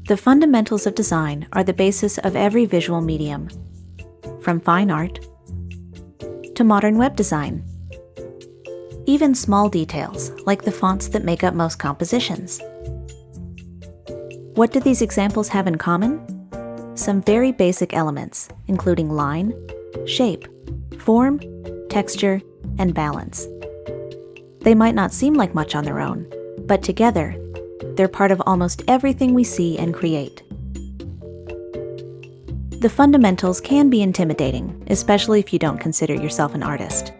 The fundamentals of design are the basis of every visual medium, from fine art to modern web design. Even small details, like the fonts that make up most compositions. What do these examples have in common? Some very basic elements, including line, shape, form, texture, and balance. They might not seem like much on their own, but together, they're part of almost everything we see and create. The fundamentals can be intimidating, especially if you don't consider yourself an artist.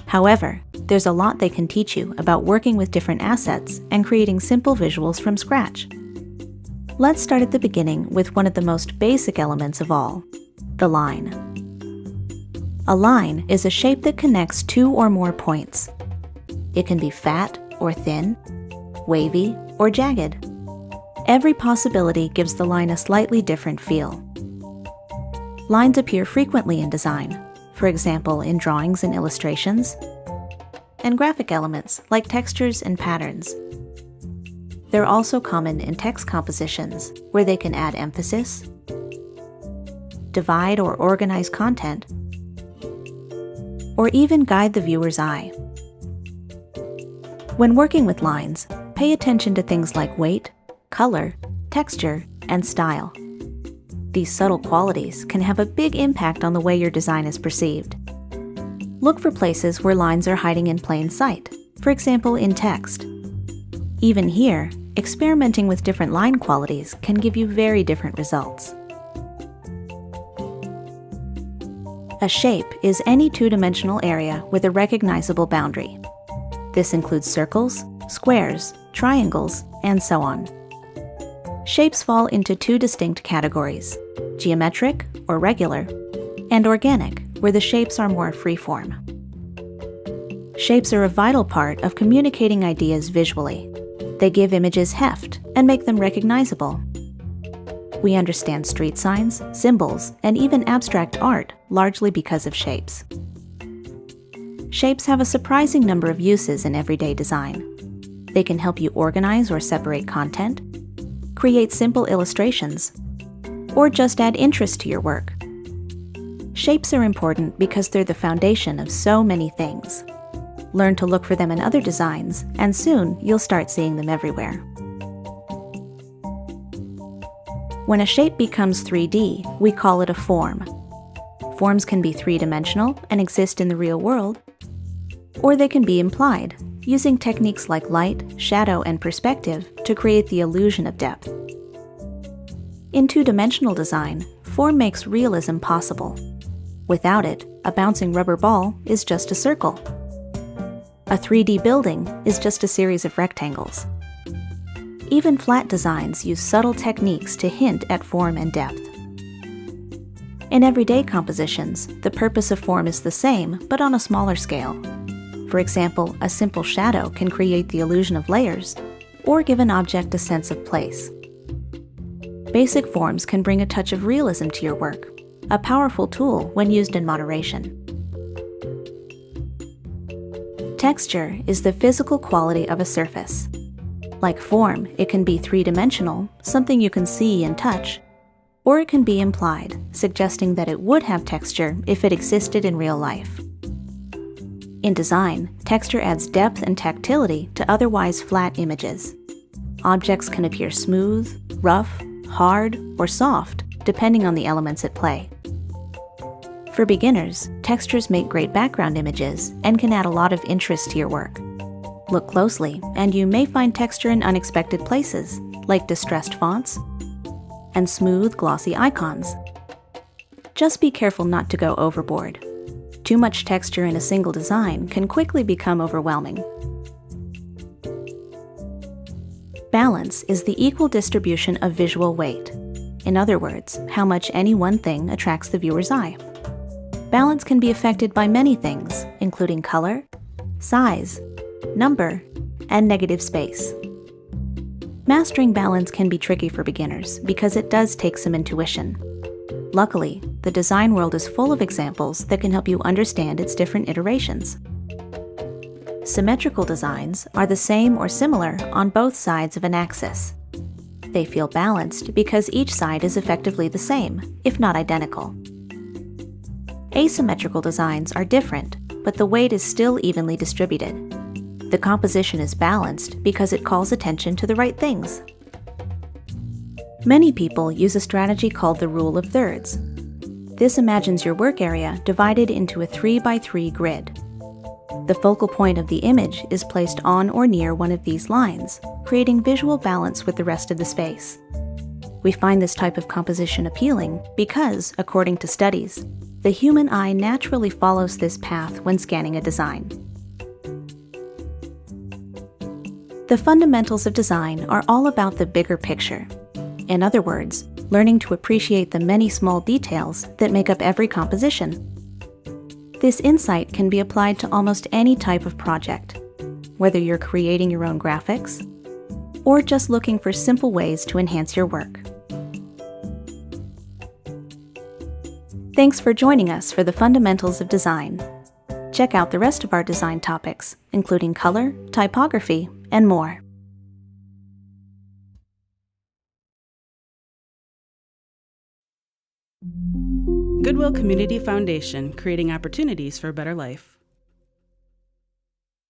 However, there's a lot they can teach you about working with different assets and creating simple visuals from scratch. Let's start at the beginning with one of the most basic elements of all, the line. A line is a shape that connects two or more points. It can be fat or thin, wavy or jagged. Every possibility gives the line a slightly different feel. Lines appear frequently in design, for example in drawings and illustrations, and graphic elements like textures and patterns. They're also common in text compositions, where they can add emphasis, divide or organize content, or even guide the viewer's eye. When working with lines, pay attention to things like weight, color, texture, and style. These subtle qualities can have a big impact on the way your design is perceived. Look for places where lines are hiding in plain sight, for example in text. Even here, experimenting with different line qualities can give you very different results. A shape is any two-dimensional area with a recognizable boundary. This includes circles, squares, triangles, and so on. Shapes fall into two distinct categories: geometric, or regular, and organic, where the shapes are more free-form. Shapes are a vital part of communicating ideas visually. They give images heft and make them recognizable. We understand street signs, symbols, and even abstract art largely because of shapes. Shapes have a surprising number of uses in everyday design. They can help you organize or separate content, create simple illustrations, or just add interest to your work. Shapes are important because they're the foundation of so many things. Learn to look for them in other designs, and soon you'll start seeing them everywhere. When a shape becomes 3D, we call it a form. Forms can be three-dimensional and exist in the real world, or they can be implied, using techniques like light, shadow, and perspective to create the illusion of depth. In two-dimensional design, form makes realism possible. Without it, a bouncing rubber ball is just a circle. A 3D building is just a series of rectangles. Even flat designs use subtle techniques to hint at form and depth. In everyday compositions, the purpose of form is the same, but on a smaller scale. For example, a simple shadow can create the illusion of layers, or give an object a sense of place. Basic forms can bring a touch of realism to your work, a powerful tool when used in moderation. Texture is the physical quality of a surface. Like form, it can be three-dimensional, something you can see and touch, or it can be implied, suggesting that it would have texture if it existed in real life. In design, texture adds depth and tactility to otherwise flat images. Objects can appear smooth, rough, hard, or soft, depending on the elements at play. For beginners, textures make great background images and can add a lot of interest to your work. Look closely, and you may find texture in unexpected places, like distressed fonts and smooth, glossy icons. Just be careful not to go overboard. Too much texture in a single design can quickly become overwhelming. Balance is the equal distribution of visual weight. In other words, how much any one thing attracts the viewer's eye. Balance can be affected by many things, including color, size, number, and negative space. Mastering balance can be tricky for beginners because it does take some intuition. Luckily, the design world is full of examples that can help you understand its different iterations. Symmetrical designs are the same or similar on both sides of an axis. They feel balanced because each side is effectively the same, if not identical. Asymmetrical designs are different, but the weight is still evenly distributed. The composition is balanced because it calls attention to the right things. Many people use a strategy called the rule of thirds. This imagines your work area divided into a 3x3 grid. The focal point of the image is placed on or near one of these lines, creating visual balance with the rest of the space. We find this type of composition appealing because, according to studies, the human eye naturally follows this path when scanning a design. The fundamentals of design are all about the bigger picture. In other words, learning to appreciate the many small details that make up every composition. This insight can be applied to almost any type of project, whether you're creating your own graphics or just looking for simple ways to enhance your work. Thanks for joining us for the fundamentals of design. Check out the rest of our design topics, including color, typography, and more. Goodwill Community Foundation, creating opportunities for a better life.